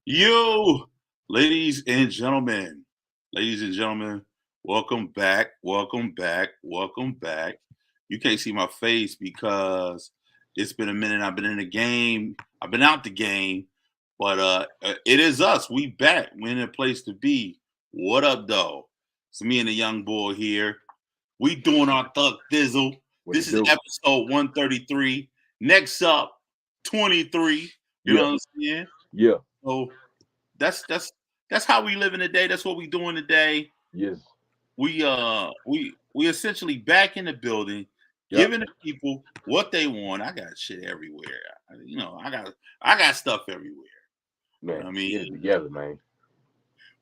Yo, ladies and gentlemen, welcome back, welcome back, welcome back. You can't see my face because it's been a minute. I've been in the game. I've been out the game, but it is us. We back. We're in a place to be. What up, though? It's me and the young boy here. We doing our thug thizzle. What This it is do? episode 133. Next up, 23. You know Yeah, what I'm saying? yeah, So that's how we living today. That's what we doing today. yes, We essentially back in the building, yep. giving the people what they want. I got shit everywhere. I got stuff everywhere. You know Man, what I get it mean? together, man.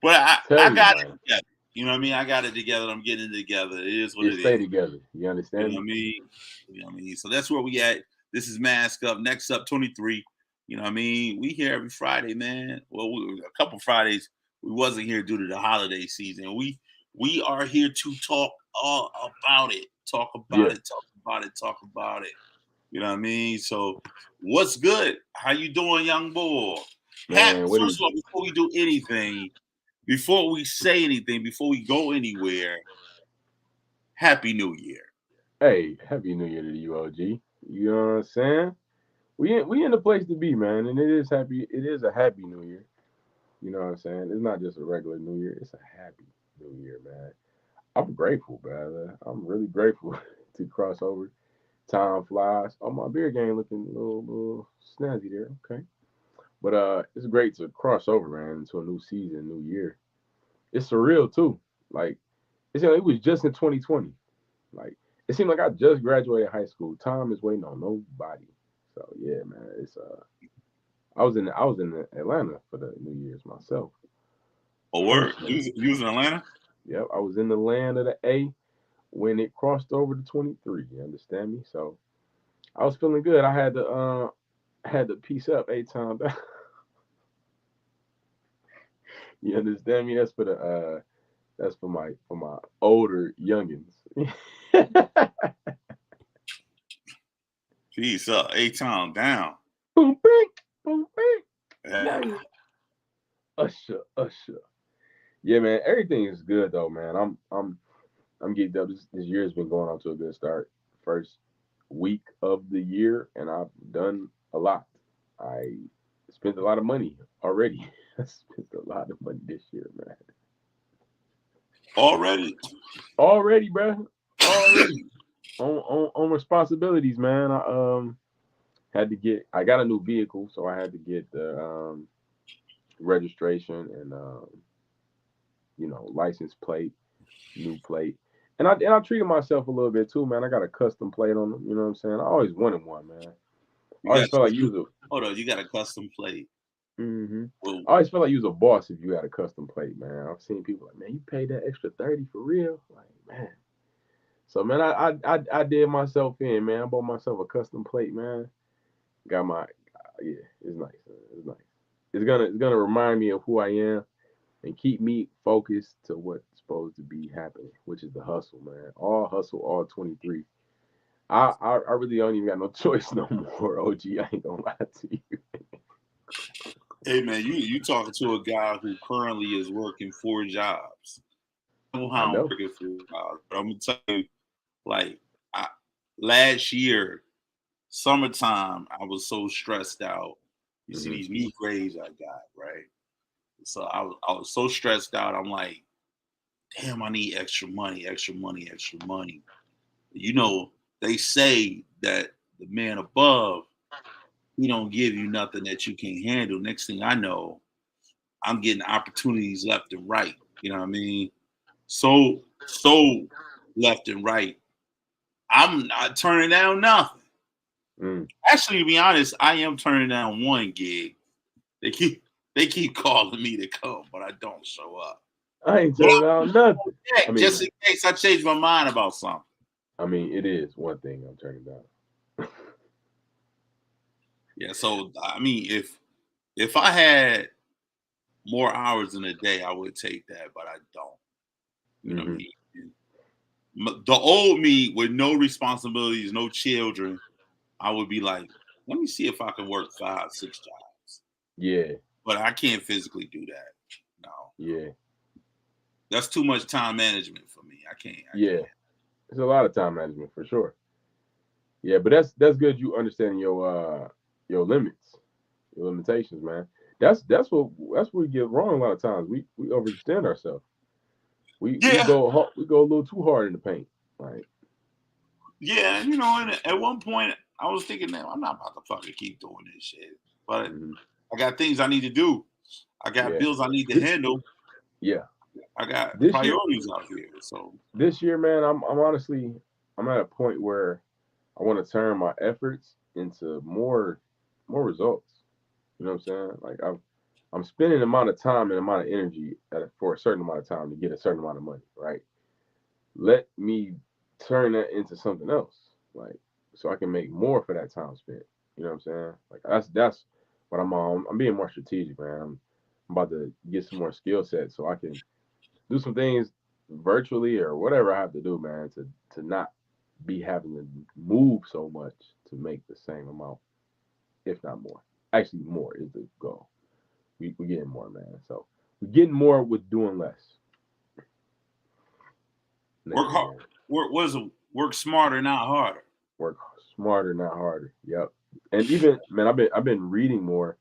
But I Tell you, got it man. together. You know what I mean? I got it together. I'm getting it together. It is what It it stay is. together. You You understand know me? what I mean? You know what I mean? So that's where we at. This is Mask Up. Next up, 23. You know what I mean? We here every Friday, man. Well, a couple Fridays we wasn't here due to the holiday season. We are here to talk all about it. Talk about Yeah, it. Talk about it. Talk about it. You know what I mean? So, what's good? How you doing, young boy? man. What First is? of all, before we do anything, before we say anything, before we go anywhere, Happy New Year. Hey, happy New Year to you, OG. You know what I'm saying? We in the place to be, man, and it is happy. It is a happy New Year. You know what I'm saying? It's not just a regular New Year. It's a happy New Year, man. I'm grateful, brother. I'm really grateful to cross over. Time flies. Oh, my beer game looking a little snazzy there. Okay. But it's great to cross over, man, into a new season, new year. It's surreal too. Like it was just in 2020. Like it seemed like I just graduated high school. Time is waiting on nobody. So yeah, man. It's I was in Atlanta for the New Year's myself Oh, word. personally. You was in Atlanta? Yep, I was in the land of the A when it crossed over to 23. You understand me? So I was feeling good. I had to piece up 8 times. You understand me? That's for my older youngins. Peace up. A-Town down. Boom bing, boom bing. Yeah. Yeah, usher, usher. Yeah, man. Everything is good though, man. I'm getting up. This year's been going off to a good start. First week of the year, and I've done a lot. I spent a lot of money already. I spent a lot of money this year, man. Already. Already, bro. Already on responsibilities, man. I got a new vehicle, so I had to get the registration and license plate, new plate. And I treated myself a little bit too, man. I got a custom plate on them. You know what I'm saying? I always wanted one, man. I You always got felt like you was a hold on, you got a custom plate. hmm Well, I always felt like you was a boss if you had a custom plate, man. I've seen people like, man, you paid that extra 30 for real? Like, man. So man, I did myself in, man. I bought myself a custom plate, man. Got my yeah, it's nice. Man. It's nice. It's gonna remind me of who I am and keep me focused to what's supposed to be happening, which is the hustle, man. All hustle, all 23. I really don't even got no choice no more, OG. I ain't gonna lie to you. hey man, you talking to a guy who currently is working 4 jobs. I don't know I how I'm know. working 4 jobs, but I'm gonna tell you, like I, last year, summertime, I was so stressed out. You see Hmm. these new grades I got, right? So I was so stressed out. I'm like, damn, I need extra money, extra money, extra money. You know, they say that the man above, he don't give you nothing that you can't handle. Next thing I know, I'm getting opportunities left and right. You know what I mean? So left and right. I'm not turning down nothing. Mm. Actually, to be honest, I am turning down one gig. They keep calling me to come, but I don't show up. I ain't But turning down nothing. I'm I check just mean, in case I change my mind about something. I mean, it is one thing I'm turning down. Yeah. So I mean, if I had more hours in a day, I would take that, but I don't. You know what I Hmm. mean? The old me with no responsibilities, no children, I would be like, let me see if I can work 5, 6 jobs. Yeah, But I can't physically do that. No, yeah, that's too much time management for me. I can't. I yeah. can't. It's a lot of time management for sure. Yeah, but that's good. You understanding your limits, your limitations, man. That's what we get wrong a lot of times. We overextend ourselves. We Yeah, we go a little too hard in the paint. Like, yeah. And at one point I was thinking, man, I'm not about to fucking keep doing this shit. But mhm, I got things I need to do. I got yeah, bills I need to Thi- handle. yeah. I got This year, priorities out here. So this year, man, I'm honestly I'm at a point where I want to turn my efforts into more results. You know what I'm saying? Like I'm spending an amount of time and amount of energy for a certain amount of time to get a certain amount of money, right? Let me turn that into something else, like so I can make more for that time spent. You know what I'm saying? Like that's what I'm on. I'm being more strategic, man. I'm about to get some more skill sets so I can do some things virtually or whatever I have to do, man, to not be having to move so much to make the same amount, if not more. Actually, more is the goal. We getting more, man. So we're getting more with doing less work now, hard. man. Work smarter, not harder. Work smarter, not harder. Yep. And even man, I've been reading more.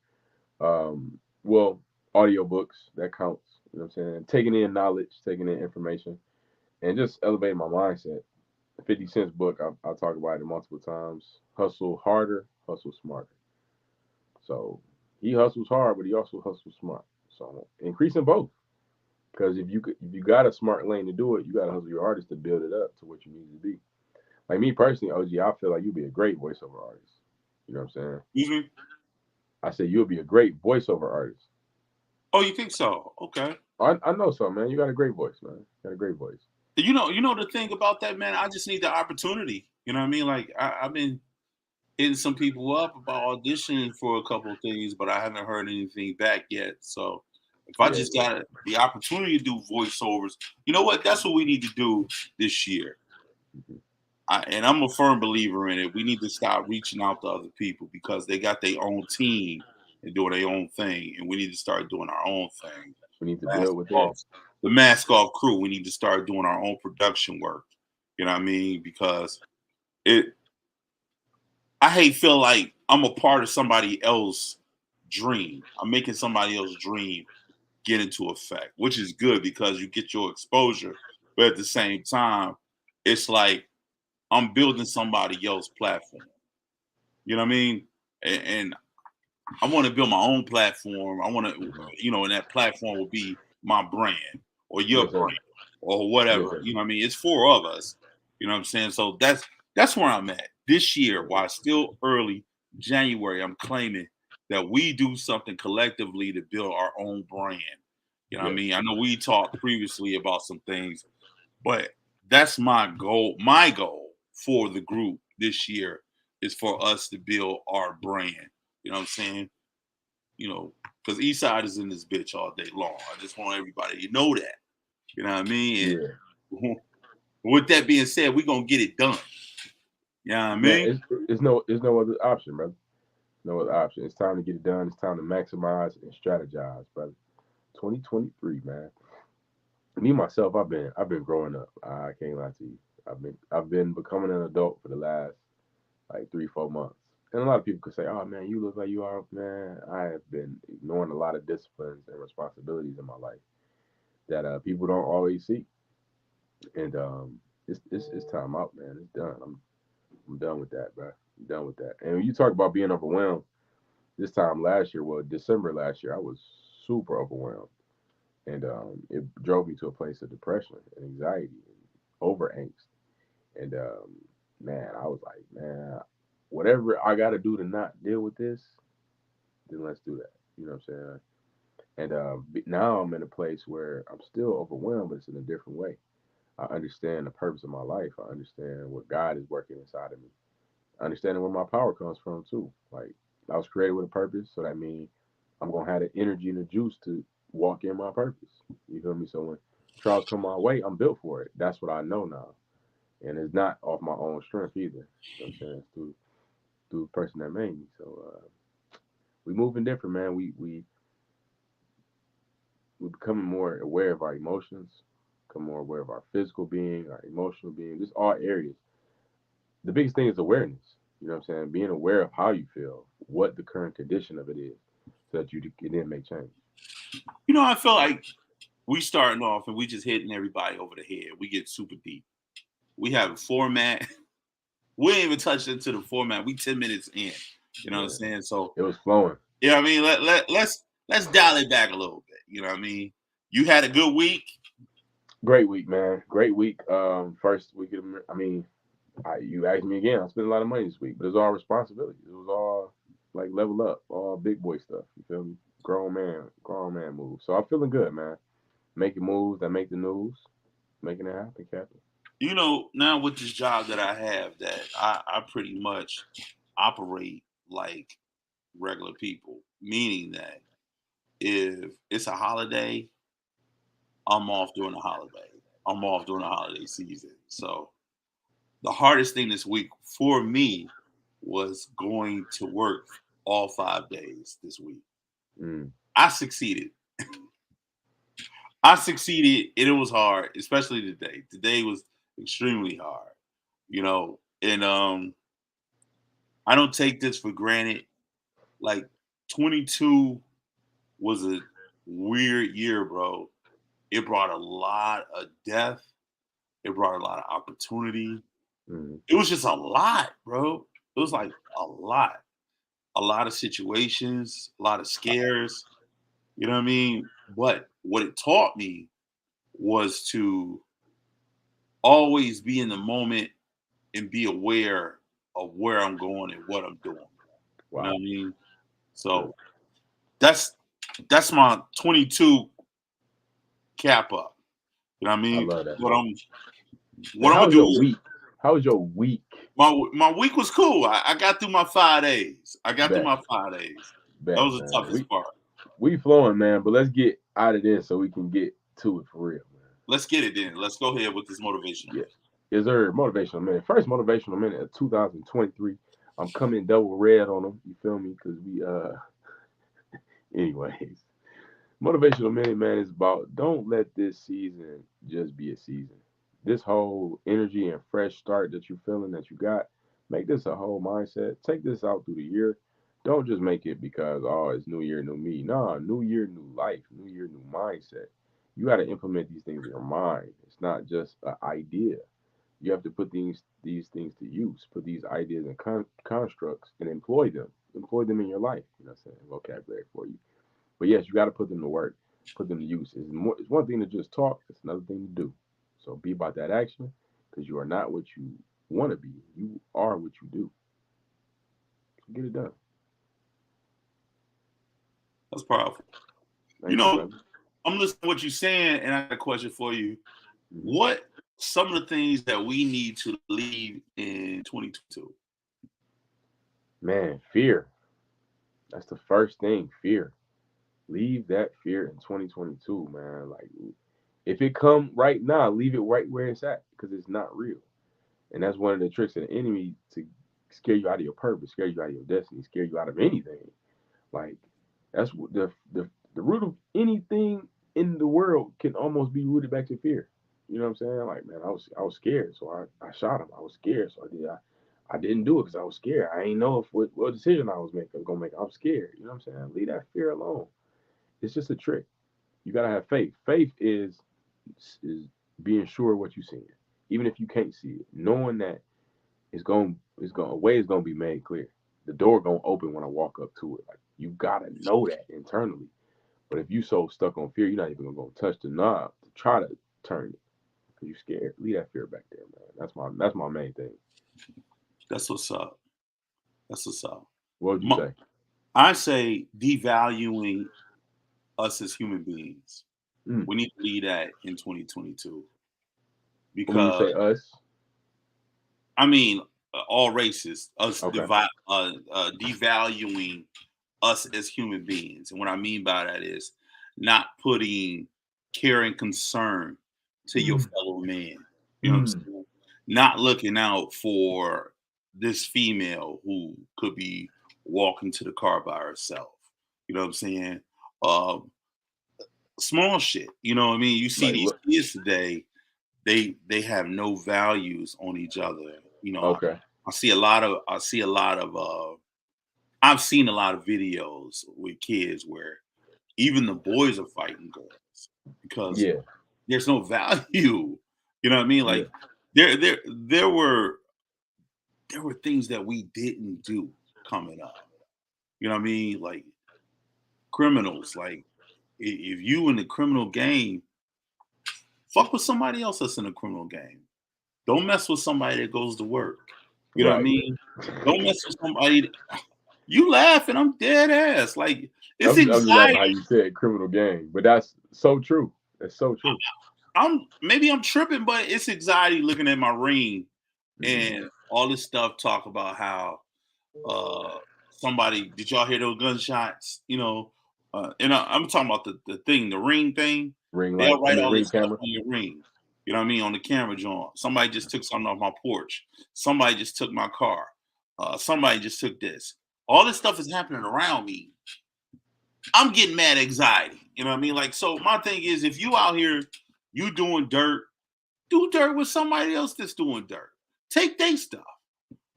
Well, audiobooks that counts. You know what I'm saying? Taking in knowledge, taking in information, and just elevating my mindset. 50 Cent's book, I'll talk about it multiple times. Hustle harder, hustle smarter. So he hustles hard, but he also hustles smart. So increasing both. Because if you got a smart lane to do it, you got to hustle your hardest to build it up to what you need to be. Like me personally, OG, I feel like you'd be a great voiceover artist. You know what I'm saying? Excuse me. I said you'll be a great voiceover artist. Oh, you think so? Okay. I know so, man. You got a great voice, man. You got a great voice. You know the thing about that, man. I just need the opportunity. You know what I mean? Like I've been hitting some people up about auditioning for a couple of things, but I haven't heard anything back yet. So if I Yeah, just yeah. got the opportunity to do voiceovers, you know what? That's what we need to do this year. Mhm. And I'm a firm believer in it. We need to stop reaching out to other people because they got their own team and doing their own thing, and we need to start doing our own thing. We need to Mask build with off, theirs. the mask off crew. We need to start doing our own production work. You know what I mean? Because it I hate feel like I'm a part of somebody else's dream. I'm making somebody else's dream get into effect, which is good because you get your exposure. But at the same time, it's like I'm building somebody else's platform. You know what I mean? And I want to build my own platform. I want to, Hmm. and that platform will be my brand or your Yes, sir. brand or Yes, whatever. sir. You know what I mean? It's four of us. You know what I'm saying? So that's where I'm at this year. Mhm. While it's still early, January, I'm claiming that we do something collectively to build our own brand. You know what I Yes. mean? I know we talked previously about some things, but that's my goal. My goal for the group this year is for us to build our brand. You know what I'm saying? Because Eastside is in this bitch all day long. I just want everybody to know that. You know what I mean? Yeah. And with that being said, we're gonna get it done. You know what I Man, mean? it's no other option, brother. No other option. It's time to get it done. It's time to maximize and strategize, brother. 2023, man. Me myself, I've been growing up. I can't lie to you. I've been becoming an adult for the last like 3 4 months. And a lot of people could say, "Oh man, you look like you are." Man, I have been ignoring a lot of disciplines and responsibilities in my life that people don't always see. And it's time out, man. It's done. I'm done with that, bro. I'm done with that. And when you talk about being overwhelmed, this time last year, well, December last year, I was super overwhelmed, and it drove me to a place of depression and anxiety and over angst. And man, I was like, man, whatever I got to do to not deal with this, then let's do that. You know what I'm saying? And now I'm in a place where I'm still overwhelmed, but it's in a different way. I understand the purpose of my life. I understand what God is working inside of me. Understanding where my power comes from too. Like I was created with a purpose, so that means I'm gonna have the energy and the juice to walk in my purpose. You feel me? So when trials come my way, I'm built for it. That's what I know now, and it's not off my own strength either. You know what I'm saying? It's through through the person that made me. So we moving different, man. We becoming more aware of our emotions, become more aware of our physical being, our emotional being, just all areas. The biggest thing is awareness. You know what I'm saying? Being aware of how you feel, what the current condition of it is, so that you can then make change. I feel like we starting off and we just hitting everybody over the head. We get super deep. We have a format. We ain't even touched into the format. We 10 minutes in. You know what I'm Yeah, saying? So it was flowing. I mean, let's dial it back a little bit. You know what I mean? You had a good week. Great week, man. Great week. First week of I mean, you asked me again. I spent a lot of money this week, but it's all responsibility. It was all like level up, all big boy stuff. You feel me? Grown man moves. So I'm feeling good, man. Making moves that make the news, making it happen, Captain. Now with this job that I have, that I pretty much operate like regular people, meaning that if it's a holiday, I'm off during the holiday. I'm off during the holiday season. So the hardest thing this week for me was going to work all 5 days this week. Mm, I succeeded. I succeeded, and it was hard, especially today. Today was extremely hard, and I don't take this for granted. Like 22 was a weird year, bro. It brought a lot of death. It brought a lot of opportunity. mm, It was just a lot, bro. It was like a lot of situations, a lot of scares. You know what I mean? But what it taught me was to always be in the moment and be aware of where I'm going and what I'm doing. You know what wow. I mean? Good. So that's my 22 cap up. You know what I I mean? love that, What man. I'm And what I'm how gonna was do your is week? How was your week? my week was cool. I got through my 5 days. I got through Bet, my 5 days. That bet, was the man. toughest part. We flowing, man. But let's get out of this so we can get to it for real, man. Let's get it then. Let's go ahead with this motivational Yeah. minute. Is there motivational minute? First motivational minute of 2023. I'm coming double red on them. You feel me? Because we anyways. Motivational minute, man, is about don't let this season just be a season. This whole energy and fresh start that you're feeling that you got, make this a whole mindset. Take this out through the year. Don't just make it because it's new year, new me. Nah, new year, new life, new year, new mindset. You got to implement these things in your mind. It's not just an idea. You have to put these things to use. Put these ideas and constructs and employ them. Employ them in your life. You know what I'm saying? Vocabulary for you. But yes, you got to put them to work, put them to use. It's one thing to just talk. It's another thing to do. So be about that action, because you are not what you want to be. You are what you do. So get it done. That's powerful. You Thank you, know, brother. I'm listening to what you're saying, and I got a question for you. Hmm. What some of the things that we need to leave in 2022? Man, fear. That's the first thing. Fear. Leave that fear in 2022, man. Like, if it come right now, leave it right where it's at, because it's not real. And that's one of the tricks of the enemy, to scare you out of your purpose, scare you out of your destiny, scare you out of anything. Like, that's what the root of anything in the world can almost be rooted back to fear. You know what I'm saying? Like, man, I was scared, so I shot him. I was scared, so I didn't do it because I was scared. I ain't know if what decision I was making was gonna make. I was scared. You know what I'm saying? Leave that fear alone. It's just a trick. You gotta have faith. Faith is being sure of what you're seeing, even if you can't see it, knowing that a way is gonna be made clear. The door gonna open when I walk up to it. Like, you gotta know that internally. But if you so stuck on fear, you're not even gonna touch the knob to try to turn it because you're scared. Leave that fear back there, man. That's my main thing. That's what's up. That's what's up. What would you Mo- say? I say devaluing us as human beings. Mm. We need to lead that in 2022 When you because say us, I mean all races, us okay. devaluing us as human beings, and what I mean by that is not putting care and concern to your Mm. fellow man. You know what I'm Mm. saying? Not looking out for this female who could be walking to the car by herself. You know what I'm saying? Um, Small shit. You know what I mean? You see Like, these look, kids today, they have no values on each other. okay, I've seen a lot of videos with kids where even the boys are fighting girls because yeah, there's no value. You know what I mean? yeah, Like there were things that we didn't do coming up. You know what I mean? Like criminals. Like if you in the criminal game, fuck with somebody else that's in a criminal game. Don't mess with somebody that goes to work. You know what I right. mean? Don't mess with somebody. You laughing? I'm dead ass. Like it's I'm just laughing how anxiety. you said criminal gang, but that's so true. That's so true. I'm tripping, but it's anxiety looking at my ring Hmm. and all this stuff. Talk about how uh somebody did y'all hear those gunshots? I'm talking about the ring thing. Ring light, They'll I write mean all ring this stuff camera. on your ring. You know what I mean? On the camera joint. Somebody just took something off my porch. Somebody just took my car. Somebody just took this. All this stuff is happening around me. I'm getting mad anxiety. You know what I mean? Like, so my thing is if you out here, you doing dirt, do dirt with somebody else that's doing dirt. Take their stuff.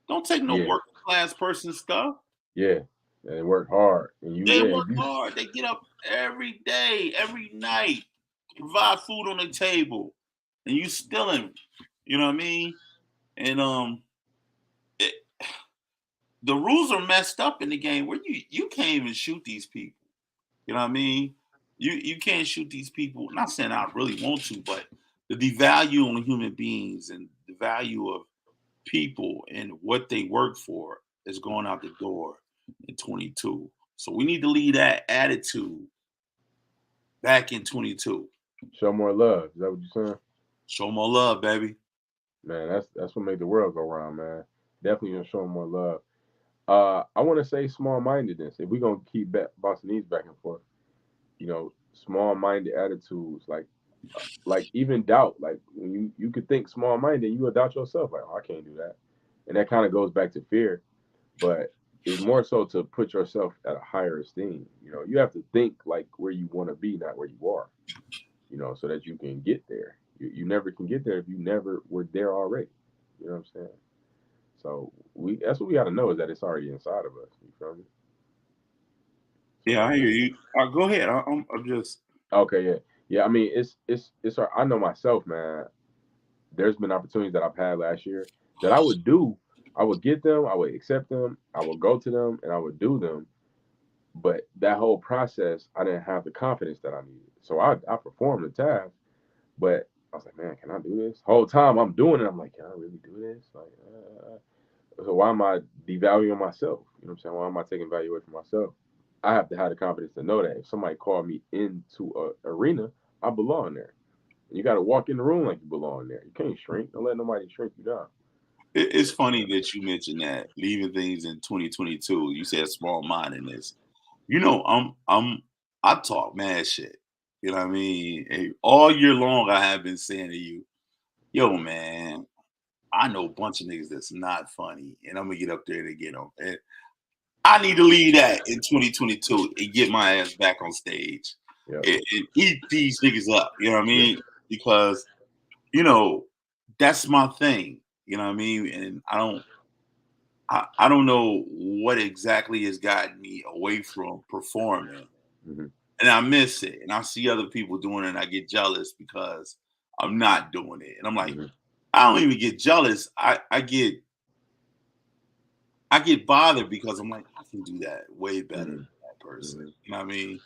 Don't take no Yeah, working class person stuff. yeah, and they work hard, and you, They yeah, work hard. They get up every day, every night, provide food on the table, and you stealing. You know what I mean? And it, the rules are messed up in the game where you can't even shoot these people. You know what I mean? You can't shoot these people. Not saying I really want to, but the value on human beings and the value of people and what they work for is going out the door in 22. So we need to leave that attitude back in 22. show more love. Is that what you're saying? Show more love, baby. Man, that's what make the world go round, man. Definitely gonna show 'em more love. I want to say small mindedness. If we're gonna keep bouncing these back and forth, small minded attitudes, like even doubt. Like when you could think small minded, you will doubt yourself. Like, oh, I can't do that, and that kind of goes back to fear. But it's more so to put yourself at a higher esteem. You have to think like where you want to be, not where you are. So that you can get there. You never can get there if you never were there already. You know what I'm saying? So that's what we got to know is that it's already inside of us. You feel me? Yeah, So I hear you. Go ahead. I'm just. okay, yeah, yeah. I mean, it's. I know myself, man. There's been opportunities that I've had last year that I would do. I would get them. I would accept them. I would go to them, and I would do them. But that whole process, I didn't have the confidence that I needed. So I performed the task, but I was like, man, can I do this? Whole time I'm doing it, I'm like, can I really do this? Like, so why am I devaluing myself? You know what I'm saying? Why am I taking value away from myself? I have to have the confidence to know that if somebody called me into a arena, I belong there. You got to walk in the room like you belong there. You can't shrink. Don't let nobody shrink you down. It's funny that you mentioned that leaving things in 2022. You said small mindedness. You know, I talk mad shit. You know what I mean? And all year long, I have been saying to you, yo, man, I know a bunch of niggas that's not funny, and I'm gonna get up there to get them. And I need to leave that in 2022 and get my ass back on stage Yep. and eat these niggas up. You know what I Yeah. mean? Because you know that's my thing. You know what I mean? And I don't know what exactly has gotten me away from performing, Hmm. and I miss it. And I see other people doing it, and I get jealous because I'm not doing it. And I'm like, Hmm. I don't even get jealous. I get bothered because I'm like, I can do that way better than Hmm. that person. Hmm. You know what I mean?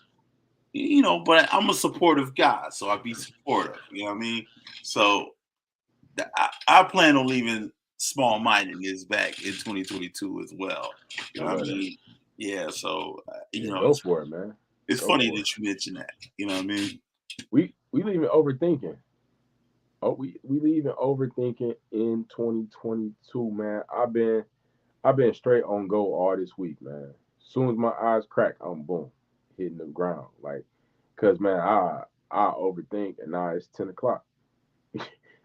But I'm a supportive guy, so I be supportive. You know what I mean? So I plan on leaving small mindedness back in 2022 as well. You I know what I love that. mean? Yeah. So Yeah, go for it, man. it's Go funny for it. that you mentioned that. You know what I mean? We leaving overthinking. Oh, we leaving overthinking in 2022, man. I've been straight on go all this week, man. As soon as my eyes crack, I'm boom, hitting the ground. Like, cause man, I overthink, and now it's 10 o'clock.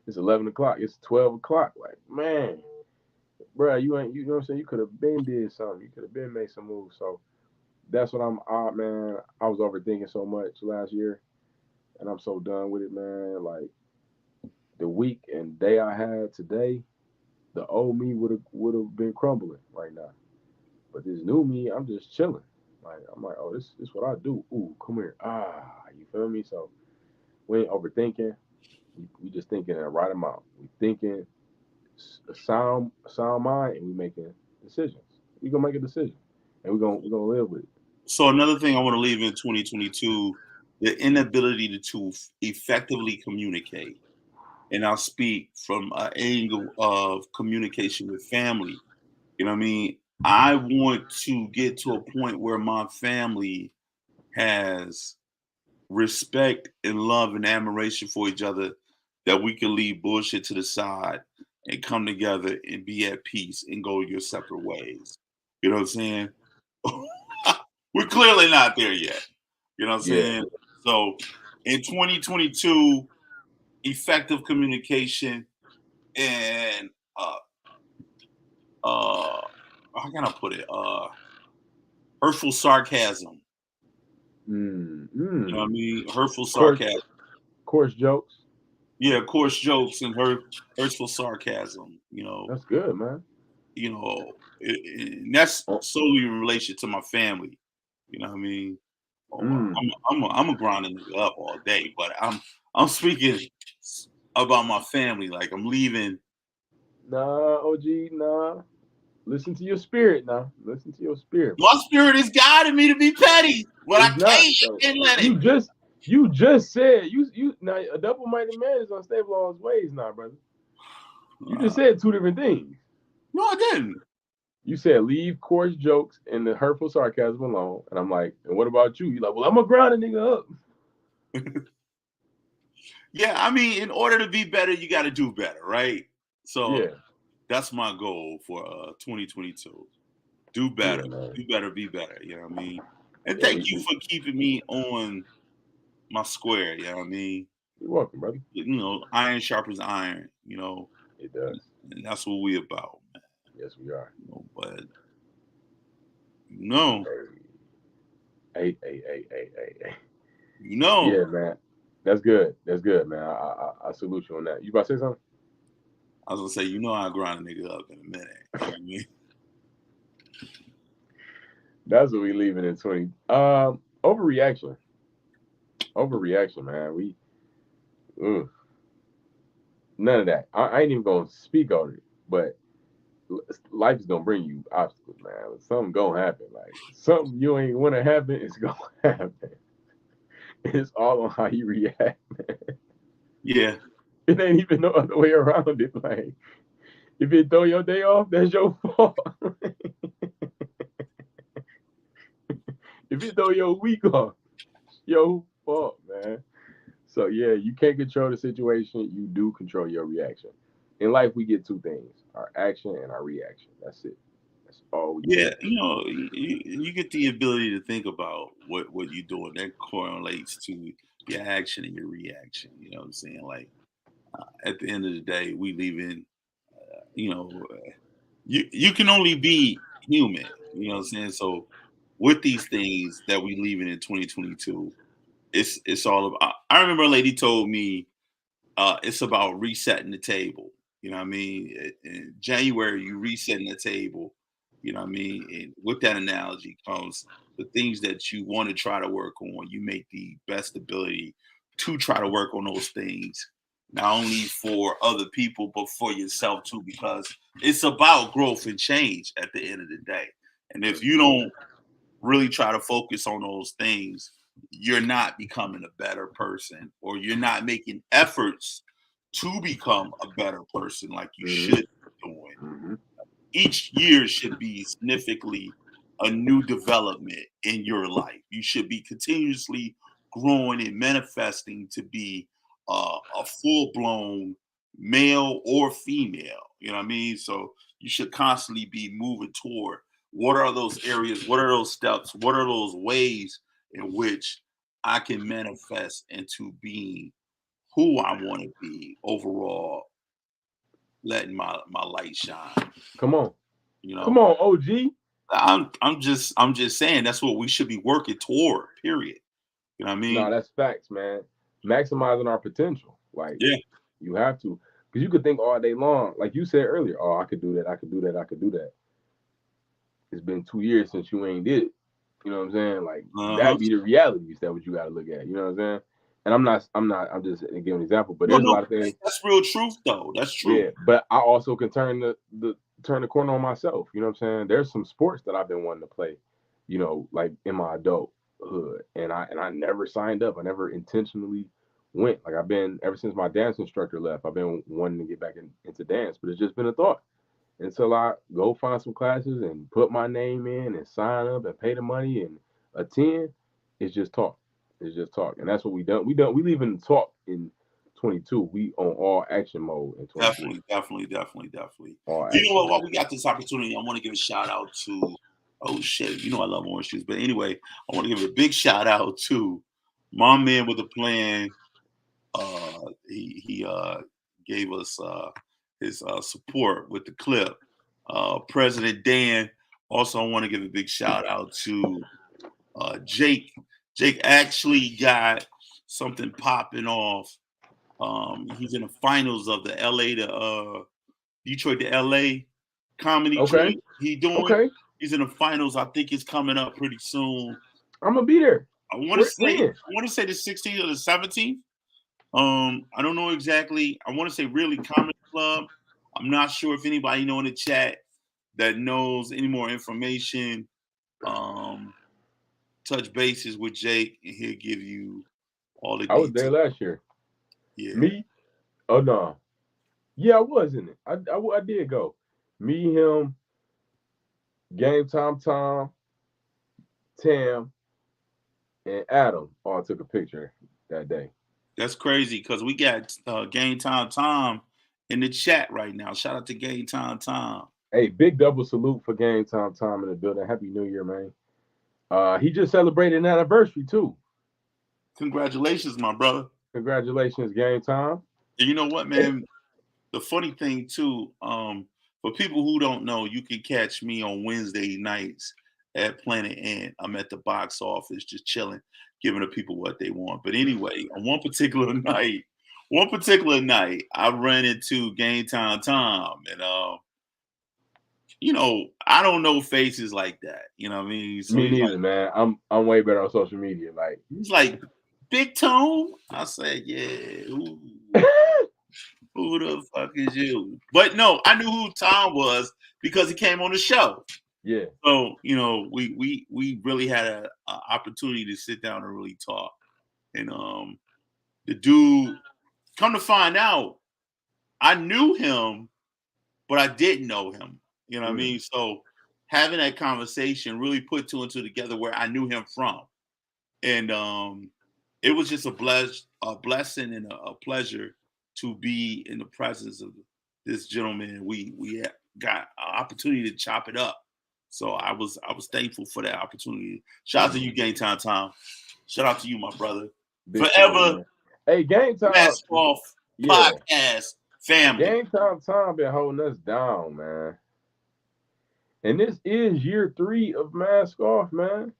It's 11 o'clock. It's 12 o'clock. Like, man, bro, you ain't, you know what I'm saying? You could have been did something. You could have been made some moves. So that's what man. I was overthinking so much last year, and I'm so done with it, man. Like the week and day I had today, the old me would have been crumbling right now. But this new me, I'm just chilling. Like I'm like, oh, this what I do. Ooh, come here. You feel me? So we ain't overthinking. We just thinking the right amount. We thinking a sound mind, and we making decisions. We gonna make a decision, and we gonna live with it. So another thing I want to leave in 2022, the inability to effectively communicate. And I'll speak from an angle of communication with family. You know what I mean? I want to get to a point where my family has respect and love and admiration for each other, that we can leave bullshit to the side and come together and be at peace and go your separate ways. You know what I'm saying? We're clearly not there yet. You know what I'm Yeah. saying? So in 2022, effective communication and uh how can I put it? Hurtful sarcasm. Mm, You know what I mm. mean? Hurtful Course, sarcasm. course jokes. Yeah, coarse jokes and hurtful sarcasm. That's good, man. And that's Oh, solely in relation to my family. You know what I mean? Oh, mm. I'm a grinding nigga up all day, but I'm speaking about my family. Like I'm leaving. Nah, OG, nah. Listen to your spirit now. Listen to your spirit, My brother. spirit is guiding me to be petty, but I It's not. can't. So I can't let it. you just said you now a double-minded man is unstable on his ways now, brother. You just said two different things. No, I didn't. You said leave coarse jokes and the hurtful sarcasm alone, and I'm like, and what about you? You like, well, I'm gonna grind a nigga up. Yeah, I mean, in order to be better, you got to do better, right? So Yeah, that's my goal for 2022. Do yeah, better, man. do better, be better. You know what I mean? And Yeah, thank you for keeping me on my square. You know what I mean? you're welcome, brother. Iron sharpens iron. It does. And that's what we about. Yes, we are. But you know, Hey. you know, Yeah, man. That's good. That's good, man. I salute you on that. You about to say something? I was gonna say, I grind a nigga up in a minute. You know what I mean? That's what we leaving in 20. Overreaction. Overreaction, man. Ugh, none of that. I ain't even gonna speak on it, but life is gonna bring you obstacles, man. Something gonna happen. Like something you ain't want to happen is gonna happen. It's all on how you react. Yeah, It ain't even no other way around it. Like if it throw your day off, that's your fault. If it throw your week off, your fault, man. So yeah, you can't control the situation. You do control your reaction. In life, we get two things: our action and our reaction. That's it. That's all we yeah. get. You get the ability to think about what you're doing. That correlates to your action and your reaction. You know what I'm saying? Like at the end of the day, we live in. You know, you can only be human. You know what I'm saying? So with these things that we leaving in 2022, it's all about. I remember a lady told me it's about resetting the table. You know what I mean? In January, you resetting the table. You know what I mean? And with that analogy comes the things that you want to try to work on. You make the best ability to try to work on those things, not only for other people, but for yourself too, because it's about growth and change at the end of the day. And if you don't really try to focus on those things, you're not becoming a better person, or you're not making efforts to become a better person like you Hmm. should be doing. Hmm. Each year should be significantly a new development in your life. You should be continuously growing and manifesting to be a full blown male or female. You know what I mean? So you should constantly be moving toward what are those areas, what are those steps, what are those ways in which I can manifest into being who I want to be overall letting my light shine. Come on. You Come know, on, OG. I'm just saying that's what we should be working toward. Period. You know what I No, mean? that's facts, man. Maximizing our potential. Like, Yeah. you have to. Because you could think all day long, like you said earlier, oh, I could do that, I could do that, I could do that. It's been 2 years since you ain't did it. You know what I'm saying? Like, Uh-huh. that be the reality. That what you got to look at. You know what I'm saying? And I'm just giving an example, but No, there's a no, lot of things. that's real truth though. That's true. Yeah, but I also can turn the corner on myself. You know what I'm saying? There's some sports that I've been wanting to play, like in my adulthood, and I never signed up. I never intentionally went. Like, I've been ever since my dance instructor left. I've been wanting to get back into dance, but it's just been a thought until I go find some classes and put my name in and sign up and pay the money and attend. It's just talk. It's just talk, and that's what we done. We leaving talk in 22. We on all action mode in 23. Definitely. All You know action what? While mode. we got this opportunity, I want to give a shout out to. Oh shit! You know I love orange juice, but anyway, I want to give a big shout out to my man with the plan. He gave us his support with the clip. President Dan. Also, I want to give a big shout out to Jake. Jake actually got something popping off. He's in the finals of the LA to Detroit to LA comedy Okay. joint he doing. Okay. He's in the finals. I think it's coming up pretty soon. I'm gonna be there. I want to Where, say when? the 16th or the 17th. I don't know exactly. I want to say really comedy club. I'm not sure if anybody know in the chat that knows any more information. Um, touch bases with Jake, and he'll give you all the I was there details. last year. Yeah, Me? Oh no. Yeah, I was in it. I did go. Me, him, Game Tom, Tam, and Adam all took a picture that day. that's crazy because we got Game Time Tom in the chat right now. Shout out to Game Time Tom. Hey, big double salute for Game Tom in the building. Happy New Year, man. He just celebrated an anniversary too. Congratulations, my brother. Congratulations, Game Time. And you know what, Hey, man? The funny thing too, for people who don't know, you can catch me on Wednesday nights at Planet Ant. I'm at the box office just chilling, giving the people what they want. But anyway, on one particular night, I ran into Game Time Tom, and I don't know faces like that. You know what I mean? So me neither, man. I'm way better on social media. Like, he's like Big Tone. I said, yeah. Who the fuck is you? But no, I knew who Tom was because he came on the show. yeah. So we really had a opportunity to sit down and really talk. And the dude, come to find out, I knew him, but I didn't know him. You know what I Mm. mean? So having that conversation really put two and two together where I knew him from, and it was just a blessing and a pleasure to be in the presence of this gentleman. We got an opportunity to chop it up, so I was thankful for that opportunity. Shout out to you, Game Time Tom. Shout out to you, my brother. Big time, Forever man. Hey, Game Time. Mask Off Yeah. Podcast family. Game Time been holding us down, man. And this is year 3 of Mask Off, man.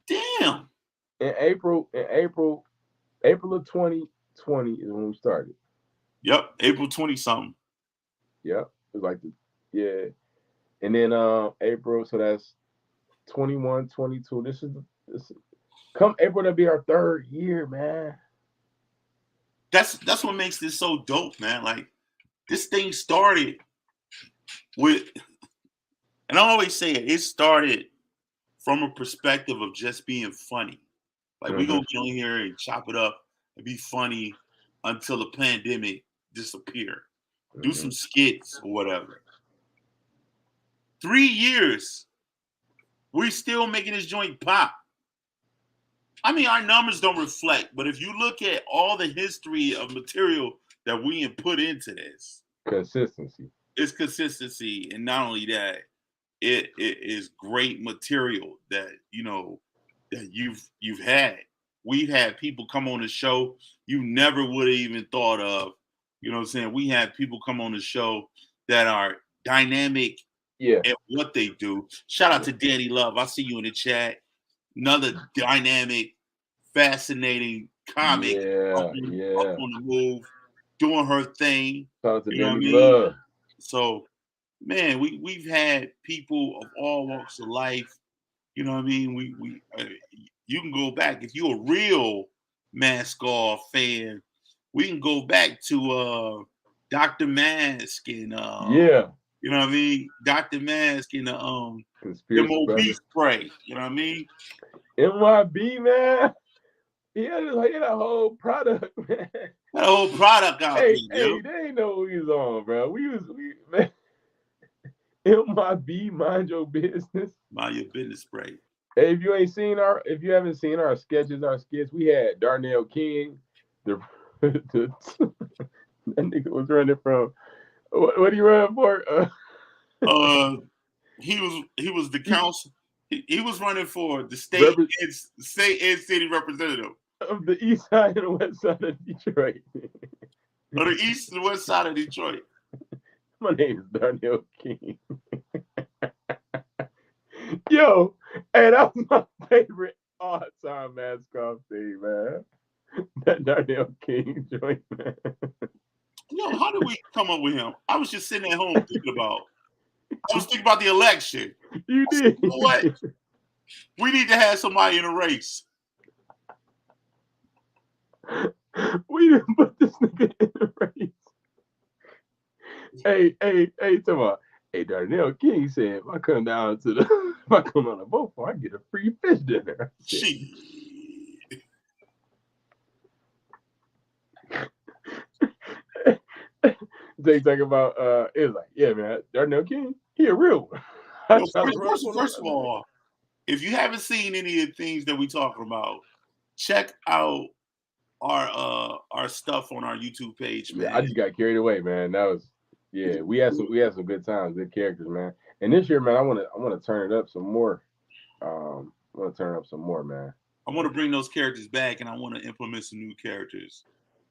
Damn. April of 2020 is when we started. Yep. April 20 something. Yep. It was like yeah. And then April, so that's 21, 22. This come April to be our 3rd year, man. That's what makes this so dope, man. Like this thing started with, and I always say it started from a perspective of just being funny. Like we Mm-hmm. gonna get on here and chop it up and be funny until the pandemic disappear. Do Mm-hmm. some skits or whatever. 3 years, we still making this joint pop. I mean, our numbers don't reflect, but if you look at all the history of material that we have put into this, Consistency. it's consistency, and not only that, it is great material that that you've had. We've had people come on the show you never would have even thought of You know what I'm saying? We have people come on the show that are dynamic Yeah. at what they do. Shout out Yeah. to Danny Love. I see you in the chat. Another dynamic, fascinating comic Yeah. up Yeah. on the move, doing her thing. Shout out to You know what I Danny mean? Love. So, man, we've had people of all walks of life. You know what I mean? You can go back if you're a real Mask Off fan. We can go back to Dr. Mask and Yeah. you know what I mean? Dr. Mask and the Conspiracy MOB brother. spray. You know what I mean? NYB, man. Yeah, like a whole product, man. That whole product out Hey, there, yo. they ain't know what we was on, bro. We man. NYB, mind your business. Mind your business spray. Hey, if you haven't seen our skits, we had Darnell King, the that nigga was running from what he running for? He was the council. He was running for the state and city representative of the east side and the west side of Detroit. of the east and west side of Detroit. My name is Darnell King. Yo, hey, that was my favorite all-time mascot thing, man. That Darnell King joint, man. Yo, how did we come up with him? I was just sitting at home thinking about. I was thinking about the election. You did. You know what? We need to have somebody in a race. We didn't put this nigga in the race. Hey, come on. Hey, Darnell King said, if I come down to if I come on a boat for, I get a free fish dinner. Shit. They talk about it's like, yeah, man, Darnell King, he a real one. First of all, if you haven't seen any of the things that we talking about, check out our stuff on our YouTube page, man. Yeah, I just got carried away, man. That was we had some good times, good characters, man. And this year, man, I wanna turn it up some more. I want to turn it up some more, man. I want to bring those characters back, and I want to implement some new characters.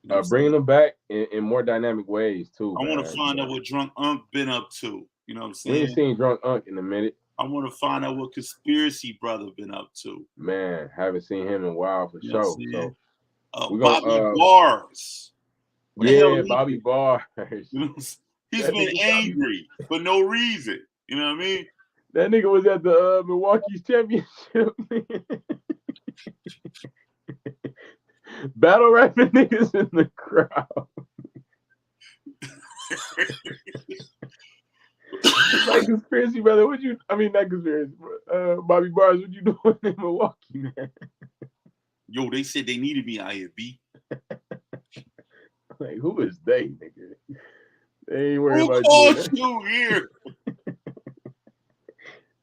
You know Bringing them back in more dynamic ways too. I want to find out what Drunk Unk been up to. You know what I'm saying? We ain't seen Drunk Unk in a minute. I want to find out what Conspiracy Brother been up to. Man, haven't seen him in a while for sure. So Bobby Bars. Yeah, Bobby Bars. He's been angry for no reason. You know what I mean? That nigga was at the Milwaukee's championship. Battle rapping niggas in the crowd. Like Conspiracy Brother, not Conspiracy, Bobby Bars, what you doing in Milwaukee, man? Yo, they said they needed me out here, B. Like, who is they, nigga? They ain't worried about you here.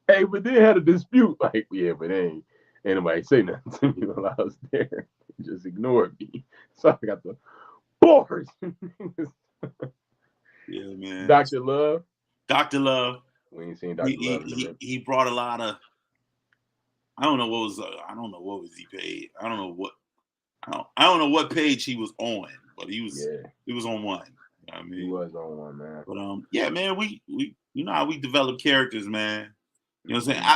Hey, but they had a dispute. Like, yeah, but ain't nobody say nothing to me while I was there. Just ignored me. So I got the bars. Yeah, man. Dr. Love. We ain't seen Dr. Love. He brought a lot of. I don't know what was he paid. I don't know what page he was on, but he was on one. You know what I mean? He was on one, man. But yeah, man, we you know how we develop characters, man. You know what I'm saying?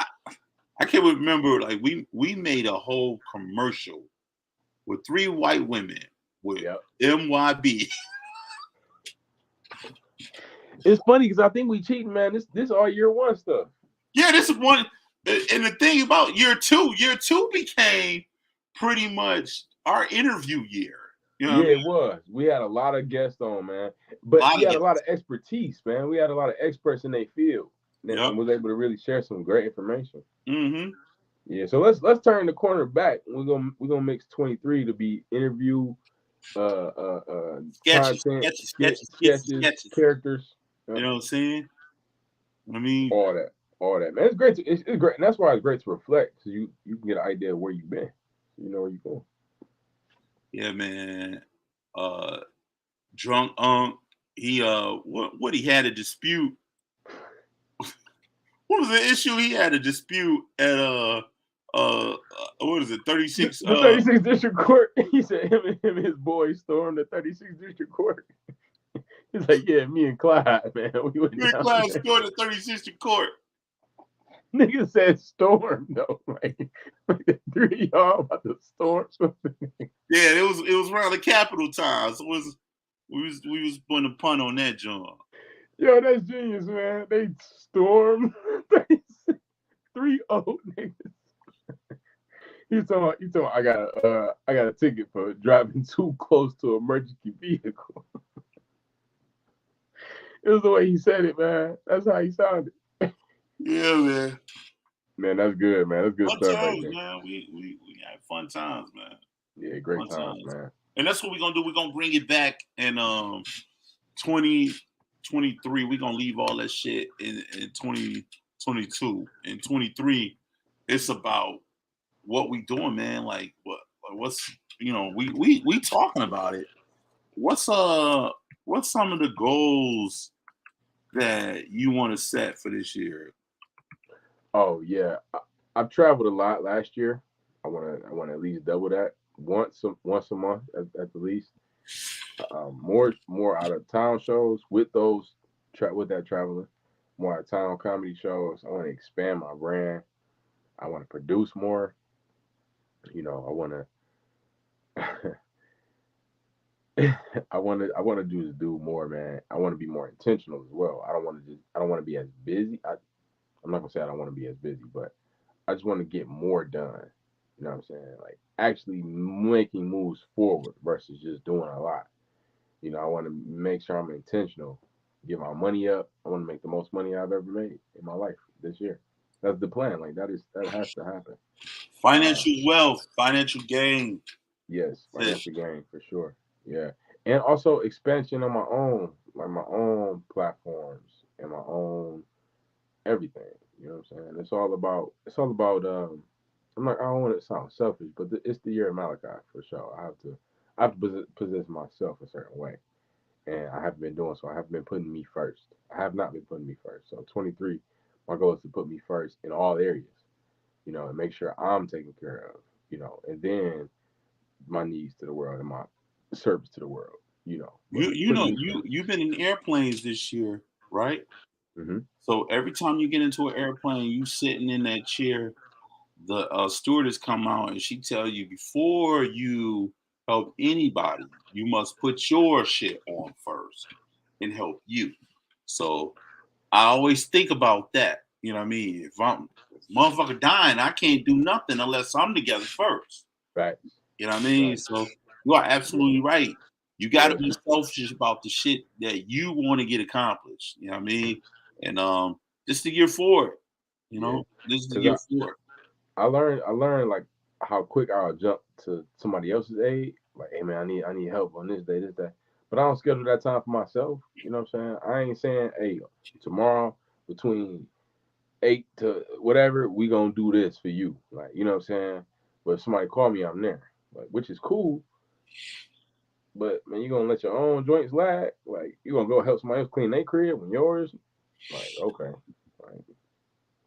I can't remember, like we made a whole commercial with 3 white women with MYB. It's funny because I think we cheating, man. This all year one stuff. Yeah, this is one. And the thing about year two became pretty much our interview year. You know it was. We had a lot of guests on, man. But we had a lot of expertise, man. We had a lot of experts in their field and was able to really share some great information. Mm-hmm. Yeah, so let's turn the corner back. We're gonna mix 23 to be interview, sketches, characters. You know what I'm saying? I mean, all that, man. It's great. It's great, and that's why it's great to reflect, so you can get an idea of where you've been. You know where you're going. Yeah, man. Drunk Unk. He what he had a dispute. What was the issue? He had a dispute at what is it, 36? The 36th District Court. He said him and his boys stormed the 36th District Court. He's like, yeah, me and Clyde, man, we went Big down Class there. scored at 36th court. Nigga said storm though, like the three of y'all about to storm something. Yeah, it was around the Capital time. So we was putting a pun on that, John. Yo, that's genius, man. They stormed 3-0 niggas. He's talking I got a ticket for driving too close to an emergency vehicle. It was the way he said it, man. That's how he sounded. Yeah, man. Man, that's good, man. That's good Fun stuff right times, there. man. We had fun times, man. Yeah, great Fun times, times. man. And that's what we're gonna do. We're gonna bring it back in 2023. We're gonna leave all that shit in 2022. In 23, it's about what we doing, man. Like what's we talking about it. What's some of the goals that you want to set for this year? Oh yeah, I've traveled a lot last year. I want to at least double that once a month at the least. More out of town shows with those with that traveling. More out of town comedy shows. I want to expand my brand. I want to produce more. I want to. I want to do more, man. I want to be more intentional as well. I don't want to be as busy. I'm not gonna say I don't want to be as busy, but I just want to get more done. You know what I'm saying? Like actually making moves forward versus just doing a lot. I want to make sure I'm intentional, get my money up. I want to make the most money I've ever made in my life this year. That's the plan. Like that has to happen. Uh, Financial wealth, financial gain. yes, That's financial gain for sure. Yeah, and also expansion on my own, like my own platforms and my own everything. You know what I'm saying? It's all about. I don't want to sound selfish, but it's the year of Malachi for sure. I have to position myself a certain way, and I haven't been doing so. I haven't been putting me first. I have not been putting me first. So 23, my goal is to put me first in all areas. And make sure I'm taken care of. And then my needs to the world and my service to the world. But putting me first. You've been in airplanes this year, right? Hmm. So every time you get into an airplane, you sitting in that chair, the stewardess come out and she tell you before you help anybody, you must put your shit on first and help you. So I always think about that. You know what I mean? If motherfucker dying, I can't do nothing unless I'm together first. Facts. You know what I mean? Right. So you are Yeah. absolutely right. You got to Yeah. be selfish about the shit that you want to get accomplished. You know what I mean? And this the year for it. You Yeah. know, this is the Cause year for it. I learned like how quick I'll jump to somebody else's aid. Like, hey man, I need help on this day, this day. But I don't schedule that time for myself. You know what I'm saying? I ain't saying, hey, tomorrow between 8 to whatever, we gonna do this for you. Like, you know what I'm saying? But if somebody call me, I'm there. Like, which is cool. But man, you gonna let your own joints lag? Like, you gonna go help somebody else clean their crib when yours? Like, okay.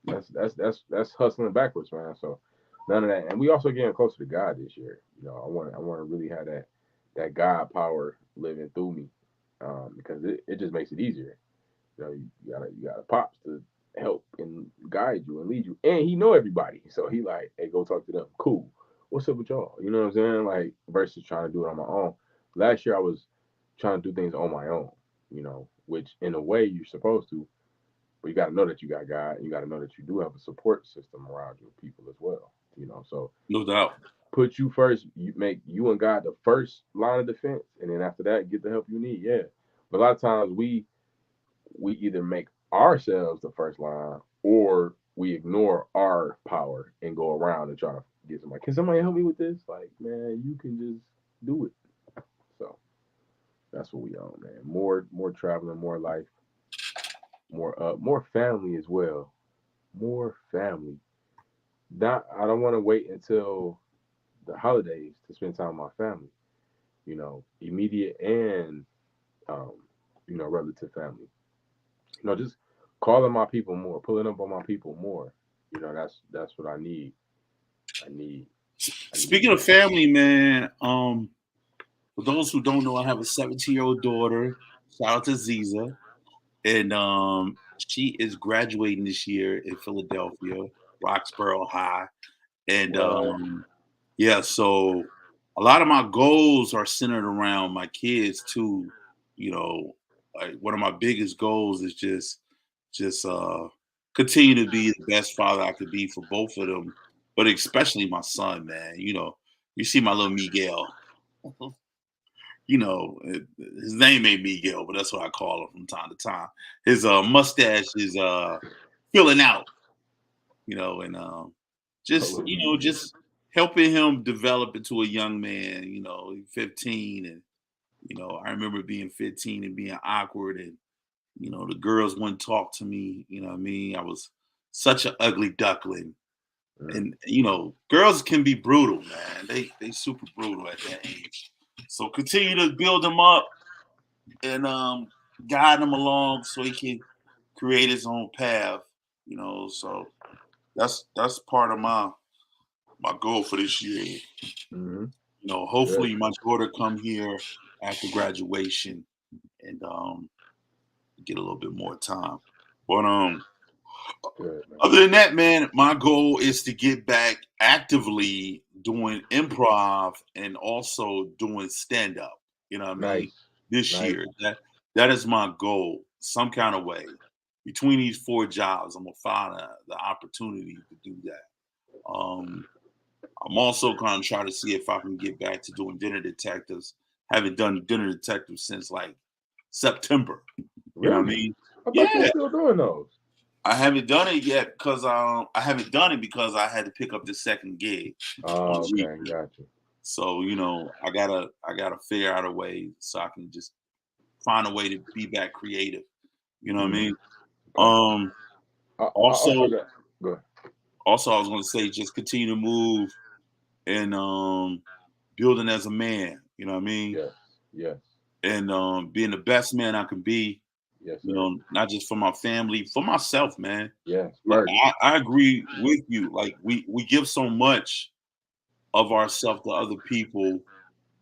Like, that's hustling backwards, man. So none of that. And we also getting closer to God this year. I want to really have that God power living through me, because it just makes it easier. You got a pops to help and guide you and lead you, and he know everybody, so he like, hey, go talk to them. Cool. What's up with y'all? You know what I'm saying? Like versus trying to do it on my own. Last year I was trying to do things on my own. Which in a way you're supposed to, but you got to know that you got God. You got to know that you do have a support system around you, people as well. So No doubt. put you first. You make you and God the first line of defense, and then after that, get the help you need. Yeah, but a lot of times we either make ourselves the first line or we ignore our power and go around and try to get somebody. Can somebody help me with this? Like, man, you can just do it. So that's what we on, man. More traveling, more life, more family as well. More family. Not I don't want to wait until the holidays to spend time with my family. Immediate and um, relative family. Just calling my people more, pulling up on my people more. That's what I need. I need I need Speaking of more. family, man, for those who don't know, I have a 17-year-old daughter. Shout out to Ziza. And she is graduating this year in Philadelphia, Roxborough High. And What? yeah, so a lot of my goals are centered around my kids too. You know, like one of my biggest goals is just continue to be the best father I could be for both of them, but especially my son, man. You know, you see my little Miguel. You know, his name ain't Miguel, but that's what I call him from time to time. His mustache is filling out, you know, and My just little you know, Miguel. just helping him develop into a young man. You know, 15, and you know, I remember being 15 and being awkward, and you know, the girls wouldn't talk to me. You know what I mean? I was such an ugly duckling, Mm, and you know, girls can be brutal, man. They super brutal at that age. So continue to build them up and guide him along so he can create his own path. You know, so that's part of my goal for this year. mm-hmm. You know, Good. hopefully my daughter come here after graduation and get a little bit more time. But Good, man. other than that, man, my goal is to get back actively doing improv and also doing stand up. You know what I mean? Nice. This Nice. year, that is my goal. Some kind of way between these four jobs, I'm gonna find the opportunity to do that. I'm also gonna try to see if I can get back to doing dinner detectives. Haven't done dinner detectives since like September. You know what I Really? mean? I thought you were Yeah, still doing those. I haven't done it yet because I haven't done it because I had to pick up the second gig on Oh, the okay, weekend. gotcha. So you know, I gotta figure out a way so I can just find a way to be back creative. You know what I Mm, mean? okay. Um, I also, also got. Go ahead. I was gonna say just continue to move and building as a man. You know what I mean? Yes. Yes. And being the best man I can be. Yes, You sir. know, not just for my family, for myself, man. Yes. Yeah, First. I agree with you. Like we give so much of ourselves to other people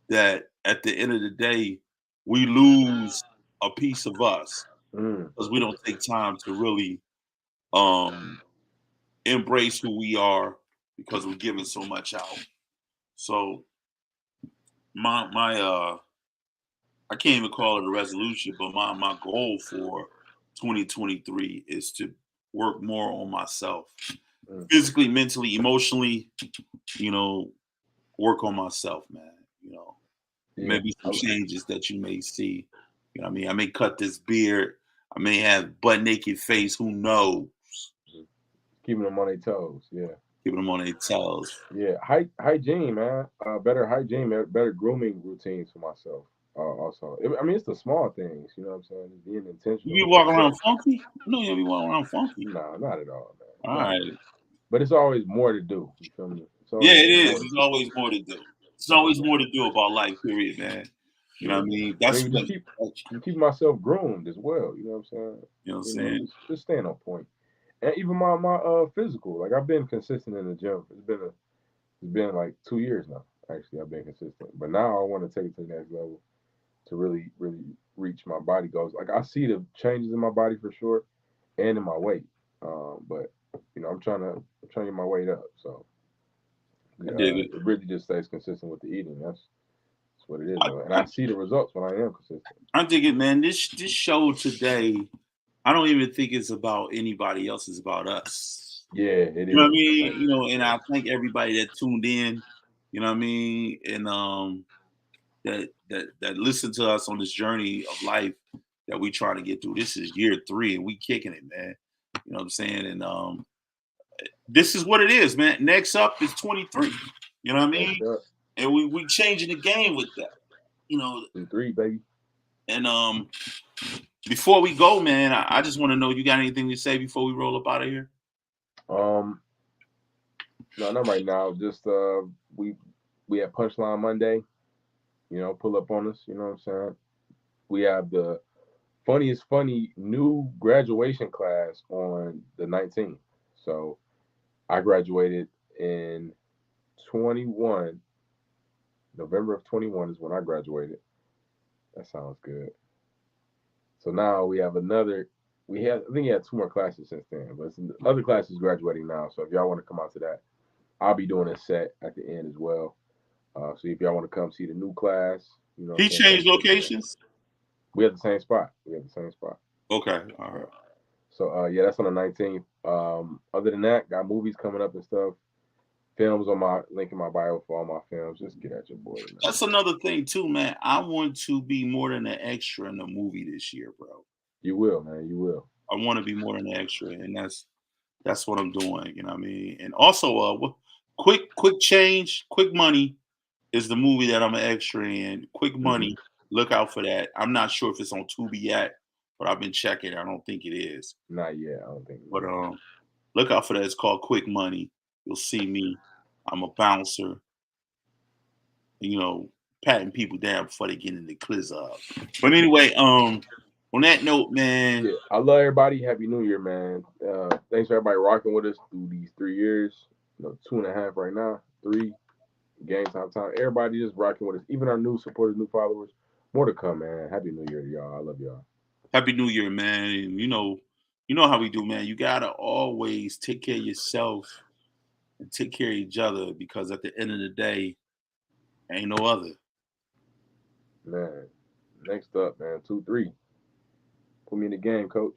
that at the end of the day we lose a piece of us Mm, because we don't take time to really um embrace who we are because we're giving so much out. So my I can't even call it a resolution, but my goal for 2023 is to work more on myself, mm. physically, mentally, emotionally. You know, work on myself, man. You know, Yeah. maybe some changes that you may see. You know what I mean? I may cut this beard. I may have butt naked face. Who knows? Keeping them on their toes. Yeah. Giving them on their toes. Yeah. Hygiene, man. Better hygiene, better grooming routines for myself. Also, I mean, it's the small things. You know what I'm saying? Just being You intentional be with walking yourself. around funky? No, you be walking around funky. No, not at all, man. All Not at right. all. But it's always more to do. You feel me? It's Yeah, always it is. more to There's do. always more to do. There's Yeah, always man. more to do about life, period, man. You know Yeah, what I man. mean? I That's mean, what, just keep myself groomed as well. You know what I'm saying? you know what I'm You know, saying? just staying on point. And even my physical, like I've been consistent in the gym. It's been like 2 years now. Actually, I've been consistent. But now I want to take it to the next level to really reach my body goals. Like I see the changes in my body for sure, and in my weight. But you know, I'm trying to get my weight up. So I dig it. it really just stays consistent with the eating. That's what it is, I, though. And I, I see the results when I am consistent. I dig it, man. This show today, I don't even think it's about anybody else. It's about us. Yeah, it You know what I is. mean? Right. You know, and Yeah. I thank everybody that tuned in. You know what I mean? And that listened to us on this journey of life that we try to get through. This is year 3, and we kicking it, man. You know what I'm saying? And this is what it is, man. Next up is 23. You know what I Next mean? up, And we changing the game with that. You know, 2-3, baby. and before we go, man, I just want to know you got anything to say before we roll up out of here? Um, no, not right now. Just we we had Punchline Monday. You know, pull up on us. You know what I'm saying? We have the funniest funny new graduation class on the 19th. So I graduated in 21. November of 21 is when I graduated. That sounds good. So now we have another. We had, I think he had two more classes since then, but some other classes graduating now. So if y'all want to come out to that, I'll be doing a set at the end as well. So if y'all want to come see the new class, you know what I'm He saying, come changed check it out. locations. We have the same spot. We have the same spot. Okay, all Yeah. right. So yeah, that's on the 19th. Other than that, got movies coming up and stuff. Films on my link in my bio for all my films. Just get at your boy, man. That's another thing too, man. I want to be more than an extra in the movie this year, bro. You will, man. You will. I want to be more than an extra, and that's what I'm doing. You know what I mean? And also, quick change, quick money is the movie that I'm an extra in. Quick Hmm. money, look out for that. I'm not sure if it's on Tubi yet, but I've been checking. I don't think it is, Not yet. I don't think but it is. look out for that. It's called Quick Money. You'll see me. I'm a bouncer. You know, patting people down before they get in the cliz up. But anyway, on that note, man, Yeah, I love everybody. Happy New Year, man. Thanks for everybody rocking with us through these 3 years. You know, 2.5 right now, three game time. Everybody just rocking with us. Even our new supporters, new followers. More to come, man. Happy New Year to y'all. I love y'all. Happy New Year, man. And you know how we do, man. You gotta always take care of yourself and take care of each other because at the end of the day, ain't no other. Man, next up, man, 2-3. Put me in the game, coach.